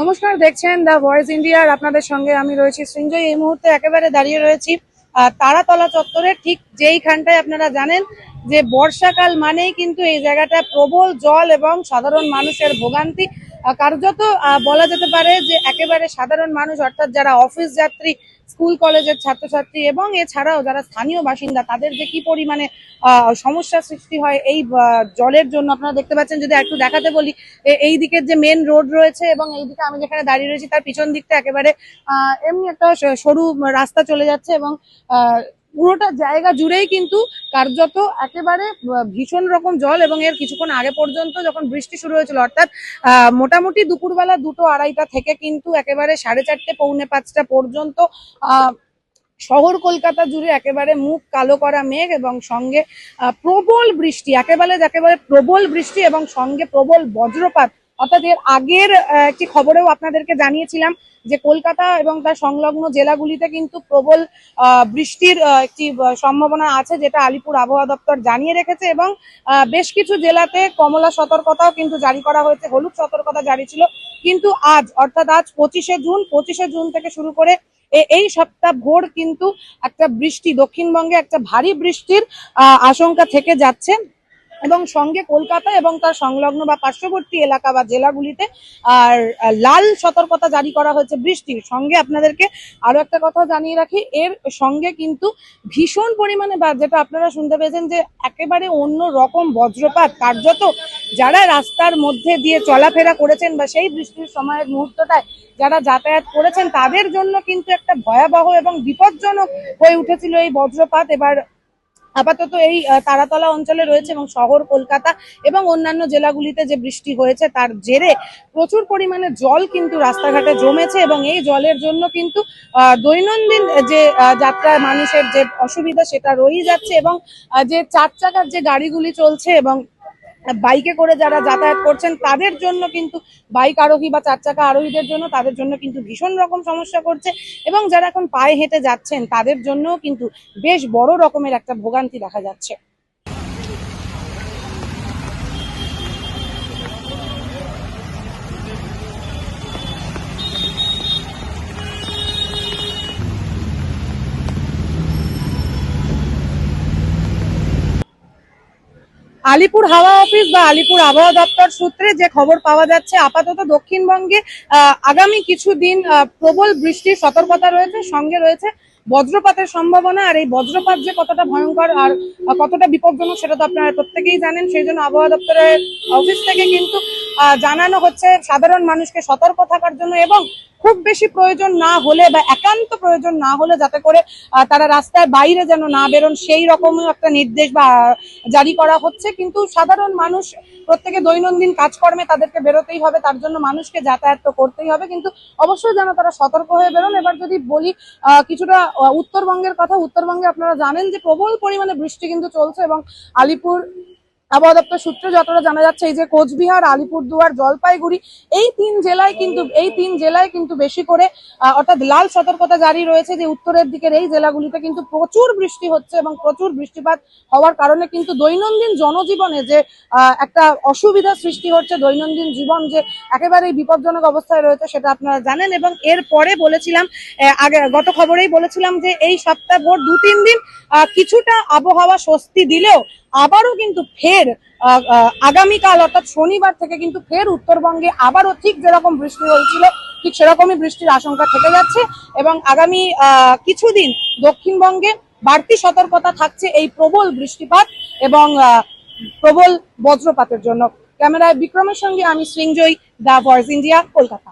নমস্কার, দেখছেন the voice ইন্ডিয়ার। আপনাদের সঙ্গে আমি রয়েছি সৃঞ্জয়। এই মুহূর্তে একেবারে দাঁড়িয়ে রয়েছি তারাতলা চত্বরে, ঠিক যেইখানটায় আপনারা জানেন যে বর্ষাকাল মানেই কিন্তু এই জায়গাটা প্রবল জল এবং সাধারণ মানুষের ভোগান্তি। কার্যত বলা যেতে পারে যে একেবারে সাধারণ মানুষ, অর্থাৎ যারা অফিস যাত্রী, স্কুল কলেজের ছাত্রছাত্রী এবং এছাড়াও যারা স্থানীয় বাসিন্দা, তাদের যে কি পরিমাণে সমস্যার সৃষ্টি হয় এই জলের জন্য। আপনারা দেখতে পাচ্ছেন, যদি একটু দেখাতে বলি, এই দিকের যে মেন রোড রয়েছে এবং এই দিকে আমি যেখানে দাঁড়িয়ে রয়েছি তার পিছন দিকটা একেবারে এমনি একটা সরু রাস্তা চলে যাচ্ছে এবং পুরোটা জায়গা জুড়েই কিন্তু কার্যত একেবারে ভীষণ রকম জল। এবং এর কিছুক্ষণ আগে পর্যন্ত যখন বৃষ্টি শুরু হয়েছিল, অর্থাৎ মোটামুটি দুপুরবেলা 2টো-2:30 থেকে কিন্তু একেবারে 4:30-4:45 পর্যন্ত শহর কলকাতা জুড়ে একেবারে মুখ কালো করা মেঘ এবং সঙ্গে প্রবল বৃষ্টি, একেবারে প্রবল বৃষ্টি এবং সঙ্গে প্রবল বজ্রপাত। অর্থাৎ এর আগের একটি খবরেও আপনাদেরকে জানিয়েছিলাম যে কলকাতা এবং তার সংলগ্ন জেলাগুলিতে কিন্তু প্রবল বৃষ্টির একটি সম্ভাবনা আছে, যেটা আলিপুর আবহাওয়া দপ্তর জানিয়ে রেখেছে। এবং বেশ কিছু জেলাতে কমলা সতর্কতাও কিন্তু জারি করা হয়েছে, হলুদ সতর্কতা জারি ছিল। কিন্তু আজ, অর্থাৎ আজ 25শে জুন থেকে শুরু করে এই সপ্তাহ ভোর কিন্তু একটা বৃষ্টি, দক্ষিণবঙ্গে একটা ভারী বৃষ্টির আশঙ্কা থেকে যাচ্ছে। এবং সঙ্গে কলকাতা এবং তার সংলগ্ন বা পার্শ্ববর্তী এলাকা বা জেলাগুলিতে আর লাল সতর্কতা জারি করা হয়েছে বৃষ্টির সঙ্গে। আপনাদেরকে আরো একটা কথা জানিয়ে রাখি, এর সঙ্গে কিন্তু ভীষণ পরিমাণে, বা যেটা আপনারা শুনতে পেয়েছেন যে একেবারে অন্য রকম বজ্রপাত। কার্যত যারা রাস্তার মধ্যে দিয়ে চলাফেরা করেছেন বা সেই বৃষ্টির সময়ের মুহূর্তটায় যারা যাতায়াত করেছেন, তাদের জন্য কিন্তু একটা ভয়াবহ এবং বিপজ্জনক হয়ে উঠেছিল এই বজ্রপাত। এবার আপাতত এই তারাতলা অঞ্চলে রয়েছে এবং শহর কলকাতা এবং অন্যান্য জেলাগুলিতে যে বৃষ্টি হয়েছে তার জেরে প্রচুর পরিমাণে জল কিন্তু রাস্তাঘাটে জমেছে। এবং এই জলের জন্য কিন্তু দৈনন্দিন যে যাত্রায় মানুষের যে অসুবিধা সেটা রয়েই যাচ্ছে। এবং যে 4 চাকার যে গাড়িগুলি চলছে এবং বাইকে করে যারা যাতায়াত করছেন তাদের জন্য কিন্তু, বাইক আরোহী বা 4 চাকা আরোহীদের জন্য, তাদের জন্য কিন্তু ভীষণ রকম সমস্যা করছে। এবং যারা এখন পায়ে হেঁটে যাচ্ছেন তাদের জন্য কিন্তু বেশ বড় রকমের একটা ভোগান্তি দেখা যাচ্ছে। আলিপুর হাওয়া অফিস বা আলিপুর আবহাওয়া দপ্তর সূত্রে যে খবর পাওয়া যাচ্ছে, আপাতত দক্ষিণবঙ্গে আগামী কিছুদিন প্রবল বৃষ্টির সতর্কতা রয়েছে, সঙ্গে রয়েছে বজ্রপাতের সম্ভাবনা। আর এই বজ্রপাত যে কতটা ভয়ঙ্কর আর কতটা বিপজ্জনক সেটা তো আপনারা প্রত্যেকেই জানেন। সেই জন্য আবহাওয়া দপ্তরের অফিস থেকে কিন্তু জানানো হচ্ছে সাধারণ মানুষকে সতর্ক থাকার জন্য, এবং খুব বেশি প্রয়োজন না হলে বা একান্ত প্রয়োজন না হলে যাতে করে তারা রাস্তায় বাইরে যেন না বেরোন, সেই রকমই একটা নির্দেশ বা জারি করা হচ্ছে। কিন্তু সাধারণ মানুষ প্রত্যেকে দৈনন্দিন কাজকর্মে তাদেরকে বেরোতেই হবে, তার জন্য মানুষকে যাতায়াত তো করতেই হবে, কিন্তু অবশ্যই যেন তারা সতর্ক হয়ে বেরোন। এবার যদি বলি কিছুটা উত্তরবঙ্গের কথা, উত্তরবঙ্গে আপনারা জানেন যে প্রবল পরিমাণে বৃষ্টি কিন্তু চলছে। এবং আলিপুর আবহাওয়া দপ্তর সূত্রে যতটা জানা যাচ্ছে, এই যে কোচবিহার, আলিপুরদুয়ার, জলপাইগুড়ি, এই তিন জেলায় কিন্তু বেশি করে অর্থাৎ লাল সতর্কতা জারি রয়েছে। যে উত্তরের দিকের এই জেলাগুলিতে কিন্তু প্রচুর বৃষ্টি হচ্ছে এবং প্রচুর বৃষ্টিপাত হওয়ার কারণে কিন্তু দৈনন্দিন জনজীবনে যে একটা অসুবিধার সৃষ্টি হচ্ছে, দৈনন্দিন জীবন যে একেবারেই বিপজ্জনক অবস্থায় রয়েছে সেটা আপনারা জানেন। এবং এরপরে বলেছিলাম, গত খবরেই বলেছিলাম যে এই সপ্তাহ ভোর 2-3 দিন কিছুটা আবহাওয়া স্বস্তি দিলেও আবারও কিন্তু ফের আগামীকাল অর্থাৎ শনিবার থেকে কিন্তু ফের উত্তরবঙ্গে আবারও ঠিক যেরকম বৃষ্টি হয়েছিল ঠিক সেরকমই বৃষ্টির আশঙ্কা থেকে যাচ্ছে। এবং আগামী কিছুদিন দক্ষিণবঙ্গে বাড়তি সতর্কতা থাকছে এই প্রবল বৃষ্টিপাত এবং প্রবল বজ্রপাতের জন্য। ক্যামেরায় বিক্রমের সঙ্গে আমি Srinjoy, the voice India, Kolkata.